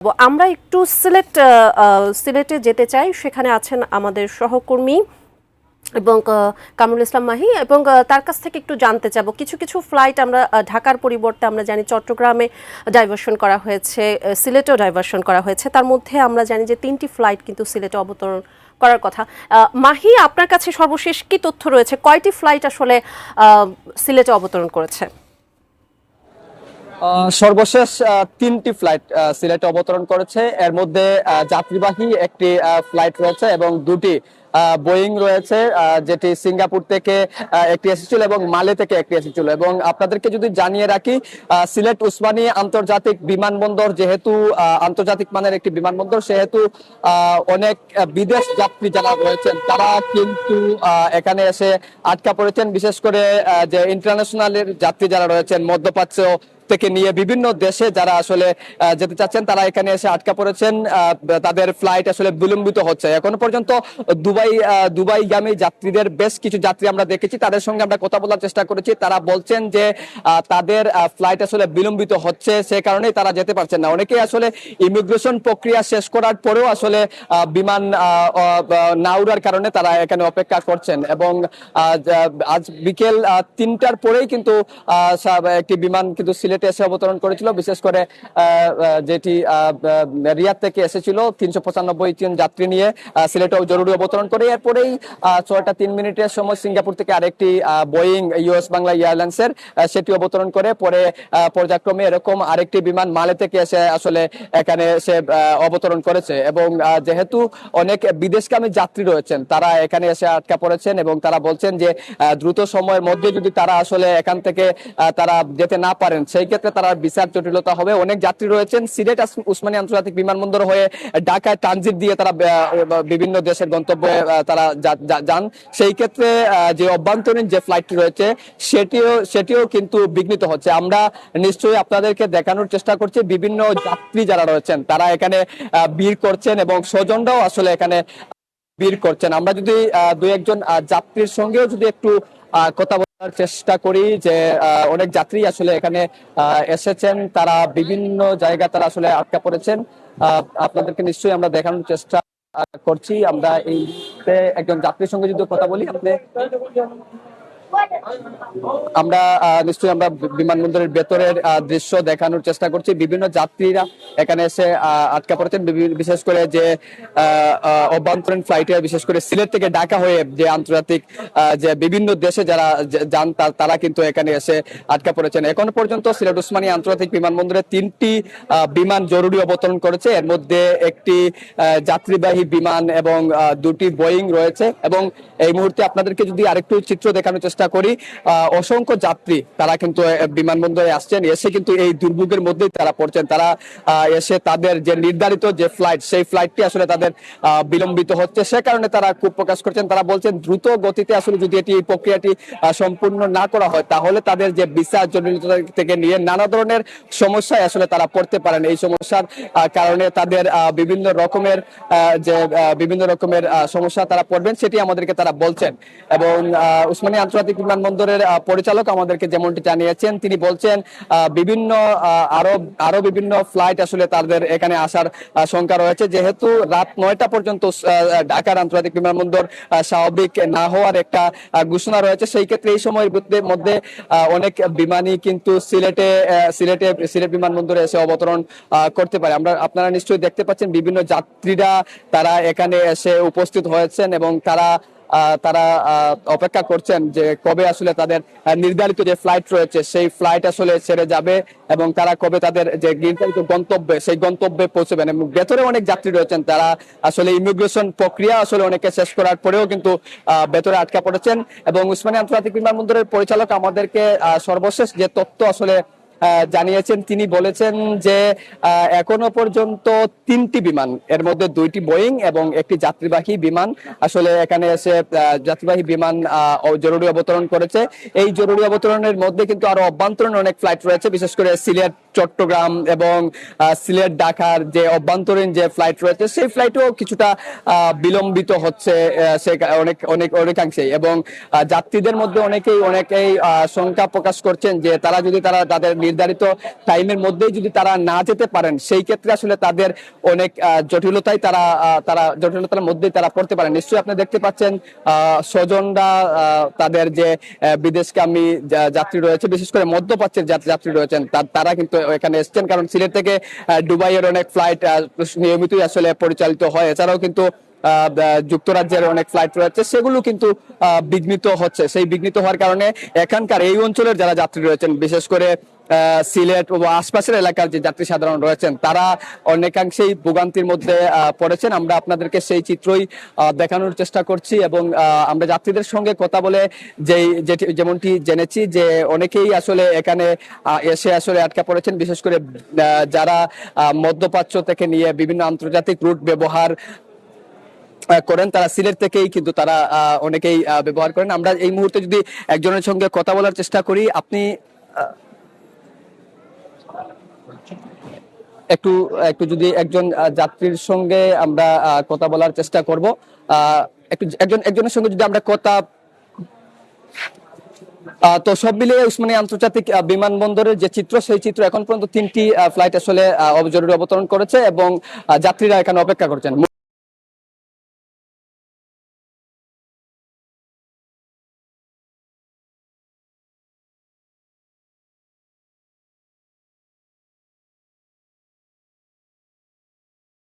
আমরা একটু সিলেটে যেতে চাই। সেখানে আছেন আমাদের সহকর্মী এবং কামরুল ইসলাম মাহি, এবং তার কাছ থেকে একটু জানতে চাবো কিছু কিছু ফ্লাইট আমরা ঢাকার পরিবর্তে আমরা জানি চট্টগ্রামে ডাইভারশন করা হয়েছে, সিলেটেও ডাইভারশন করা হয়েছে। তার মধ্যে আমরা জানি যে 3টি ফ্লাইট কিন্তু সিলেটে অবতরণ করার কথা। মাহি, আপনার কাছে সর্বশেষ কি তথ্য রয়েছে, কয়টি ফ্লাইট আসলে সিলেটে অবতরণ করেছে? সর্বশেষ 3টি ফ্লাইট সিলেটে অবতরণ করেছে। এর মধ্যে যাত্রীবাহী একটি ফ্লাইট রয়েছে এবং 2টি বোয়িং রয়েছে, যেটি সিঙ্গাপুর থেকে একটি এসেছিল এবং মালে থেকে একটি এসেছিল। এবং আপনাদেরকে যদি জানিয়ে রাখি, সিলেট উসমানী আন্তর্জাতিক বিমানবন্দর যেহেতু আন্তর্জাতিক মানের একটি বিমানবন্দর, সেহেতু অনেক বিদেশ যাত্রী যারা রয়েছেন তারা কিন্তু এখানে এসে আটকা পড়েছেন। বিশেষ করে যে ইন্টারন্যাশনালের যাত্রী যারা রয়েছেন, মধ্যপ্রাচ্য থেকে নিয়ে বিভিন্ন দেশে যারা আসলে যেতে চাচ্ছেন, তারা এখানে এসে আটকা পড়েছেন। তাদের ফ্লাইট আসলে বিলম্বিত হচ্ছে। এখনো পর্যন্ত দুবাইগামী যাত্রীদের বেশ কিছু যাত্রী আমরা দেখেছি, তাদের সঙ্গে আমরা কথা বলার চেষ্টা করেছি। তারা বলছেন যে তাদের ফ্লাইট আসলে বিলম্বিত হচ্ছে, সে কারণেই তারা যেতে পারছেন না। অনেকেই আসলে ইমিগ্রেশন প্রক্রিয়া শেষ করার পরেও আসলে বিমান না উড়ার কারণে তারা এখানে অপেক্ষা করছেন। এবং আজ বিকেল 3টার পরেই কিন্তু একটি বিমান কিন্তু সিলেটে এসে অবতরণ করেছিল, বিশেষ করে যেটি রিয়াদ থেকে এসেছিল 395 জন যাত্রী নিয়ে সিলেটেও জরুরি অবতরণ করে। এরপরেই 6টা 3 মিনিটের সময় সিঙ্গাপুর থেকে আরেকটি বোয়িং ইউএস বাংলা এয়ারলাইন্সের সেটি অবতরণ করে। পরে পর্যায়ক্রমে এরকম আরেকটি বিমান মালে থেকে এসে আসলে এখানে এসে অবতরণ করেছে। এবং যেহেতু অনেক বিদেশগামী যাত্রী রয়েছেন, তারা এখানে এসে আটকা পড়েছেন এবং তারা বলছেন যে দ্রুত সময়ের মধ্যে যদি তারা আসলে এখান থেকে তারা যেতে না পারেন, সেই ক্ষেত্রে তারা ভিসার জটিলতা হবে। অনেক যাত্রী রয়েছেন সিলেট উসমানী আন্তর্জাতিক বিমানবন্দর হয়ে ঢাকায় ট্রানজিট দিয়ে তারা বিভিন্ন দেশের গন্তব্যে তারা যান। সেই ক্ষেত্রে যে অভ্যন্তরীণ যে ফ্লাইটটি রয়েছে সেটিও কিন্তু বিঘ্নিত হচ্ছে। আমরা নিশ্চয়ই আপনাদেরকে দেখানোর চেষ্টা করছি বিভিন্ন যাত্রী যারা রয়েছেন তারা এখানে ভিড় করছেন এবং স্বজনরাও আসলে এখানে ভিড় করছেন। আমরা যদি 2-1 জন যাত্রীর সঙ্গেও যদি একটু কথা বলার চেষ্টা করি, যে অনেক যাত্রী আসলে এখানে এসেছেন, তারা বিভিন্ন জায়গায় তারা আসলে আটকা পড়েছেন। আপনাদেরকে নিশ্চয়ই আমরা দেখানোর চেষ্টা করছি। আমরা এই একজন যাত্রীর সঙ্গে যদি কথা বলি, আমরা নিশ্চয়ই আমরা বিমানবন্দরের ভেতরের দৃশ্য দেখানোর চেষ্টা করছি। বিভিন্ন যাত্রীরা এখানে এসে আটকা পড়েছেন, বিশেষ করে যে অভ্যন্তরীণ ফ্লাইটে, বিশেষ করে সিলেট থেকে ঢাকা হয়ে যে আন্তর্জাতিক যে বিভিন্ন দেশে যারা যান তারা কিন্তু এখানে এসে আটকা পড়েছেন। এখনো পর্যন্ত সিলেট উসমানী আন্তর্জাতিক বিমানবন্দরে 3টি বিমান জরুরি অবতরণ করেছে। এর মধ্যে একটি যাত্রীবাহী বিমান এবং 2টি বোয়িং রয়েছে। এবং এই মুহূর্তে আপনাদেরকে যদি আরেকটু চিত্র দেখানোর চেষ্টা করি, অসংখ্য যাত্রী তারা কিন্তু বিমানবন্দরে আসছেন, এসে কিন্তু এই দুর্ভোগের মধ্যেই তারা পড়ছেন। তারা এসে তাদের যে নির্ধারিত যে ফ্লাইট, সেই ফ্লাইটটি আসলে তাদের বিলম্বিত হচ্ছে, সে কারণে তারা ক্ষোভ প্রকাশ করছেন। তারা বলছেন দ্রুত গতিতে আসলে যদি এই প্রক্রিয়াটি সম্পূর্ণ না করা হয়, তাহলে তাদের যে ভিসা জটিলতা থেকে নিয়ে নানা ধরনের সমস্যায় আসলে তারা পড়তে পারেন। এই সমস্যার কারণে তাদের বিভিন্ন রকমের সমস্যা তারা পড়বেন, সেটি আমাদেরকে তারা বলছেন। এবং উসমানী আন্তর্জাতিক বিমানবন্দরের পরিচালক আমাদেরকে যেমনটি জানিয়েছেন, তিনি বলছেন বিভিন্ন আরো বিভিন্ন ফ্লাইট আসলে তাদের এখানে আসার শঙ্কা রয়েছে। যেহেতু রাত 9টা পর্যন্ত ঢাকার আন্তর্জাতিক বিমানবন্দর স্বাভাবিক না হওয়ার একটা ঘোষণা রয়েছে, সেই ক্ষেত্রে এই সময়ের মধ্যে অনেক বিমানই কিন্তু সিলেট বিমানবন্দরে এসে অবতরণ করতে পারে। আপনারা নিশ্চয়ই দেখতে পাচ্ছেন বিভিন্ন যাত্রীরা তারা এখানে এসে উপস্থিত হয়েছেন এবং তারা অপেক্ষা করছেন যে কবে আসলে তাদের নির্ধারিত যে ফ্লাইট রয়েছে সেই ফ্লাইট আসলে ছেড়ে যাবে এবং তারা কবে তাদের যে নির্ধারিত গন্তব্যে সেই গন্তব্যে পৌঁছবেন। এবং ভেতরে অনেক যাত্রী রয়েছেন, তারা আসলে ইমিগ্রেশন প্রক্রিয়া আসলে অনেকে শেষ করার পরেও কিন্তু ভেতরে আটকা পড়েছেন। এবং উসমানী আন্তর্জাতিক বিমানবন্দরের পরিচালক আমাদেরকে সর্বশেষ যে তথ্য আসলে জানিয়েছেন, তিনি বলেছেন যে এখনো পর্যন্ত 3টি বিমান, এর মধ্যে 2টি বোয়িং এবং একটি যাত্রীবাহী বিমান আসলে এখানে এসে যাত্রীবাহী বিমান জরুরি অবতরণ করেছে। এই জরুরি অবতরণের মধ্যে কিন্তু আরো অভ্যন্তরীণ অনেক ফ্লাইট রয়েছে, বিশেষ করে সিলেট চট্টগ্রাম এবং সিলেট ঢাকার যে অভ্যন্তরীণ যে ফ্লাইট রয়েছে সেই ফ্লাইটও কিছুটা বিলম্বিত হচ্ছে অনেকাংশেই। এবং যাত্রীদের মধ্যে অনেকেই শঙ্কা প্রকাশ করছেন যে তারা যদি তাদের নির্ধারিত টাইমের মধ্যেই যদি তারা না যেতে পারেন, সেই ক্ষেত্রে আসলে তাদের অনেক জটিলতার মধ্যেই তারা পড়তে পারেন। নিশ্চয়ই আপনি দেখতে পাচ্ছেন স্বজনরা তাদের যে বিদেশগামী যাত্রী রয়েছে, বিশেষ করে মধ্যপ্রাচ্যের যাত্রী রয়েছেন, তারা কিন্তু এখানে এসছেন, কারণ সিলেট থেকে দুবাইয়ের অনেক ফ্লাইট নিয়মিতই আসলে পরিচালিত হয়। এছাড়াও কিন্তু যুক্তরাজ্যের অনেক ফ্লাইট রয়েছে, সেগুলো কিন্তু বিঘ্নিত হচ্ছে। সেই বিঘ্নিত হওয়ার কারণে এখানকার এই অঞ্চলের যারা যাত্রী রয়েছেন, বিশেষ করে সিলেট ও আশপাশের এলাকার যে যাত্রী সাধারণ রয়েছেন, তারা অনেকাংশেই ভোগান্তির মধ্যে পড়েছেন। আমরা আপনাদেরকে সেই চিত্রই দেখানোর চেষ্টা করছি, এবং আমরা যাত্রীদের সঙ্গে কথা বলে যেমনটি জেনেছি যে অনেকেই আসলে এখানে এসে আসলে আটকা পড়েছেন, বিশেষ করে যারা মধ্যপ্রাচ্য থেকে নিয়ে বিভিন্ন আন্তর্জাতিক রুট ব্যবহার করেন, তারা সিলেট থেকেই কিন্তু তারা অনেকেই ব্যবহার করেন। আমরা এই মুহূর্তে যদি একজনের সঙ্গে কথা বলার চেষ্টা করি, আপনি একটু একটু যদি একজন যাত্রীর সঙ্গে আমরা কথা বলার চেষ্টা করব, একজনের সঙ্গে যদি আমরা কথা তো সব মিলিয়ে উসমানী আন্তর্জাতিক বিমানবন্দরের যে চিত্র, সেই চিত্র এখন পর্যন্ত 3টি ফ্লাইট আসলে জরুরি অবতরণ করেছে এবং যাত্রীরা এখানে অপেক্ষা করছেন।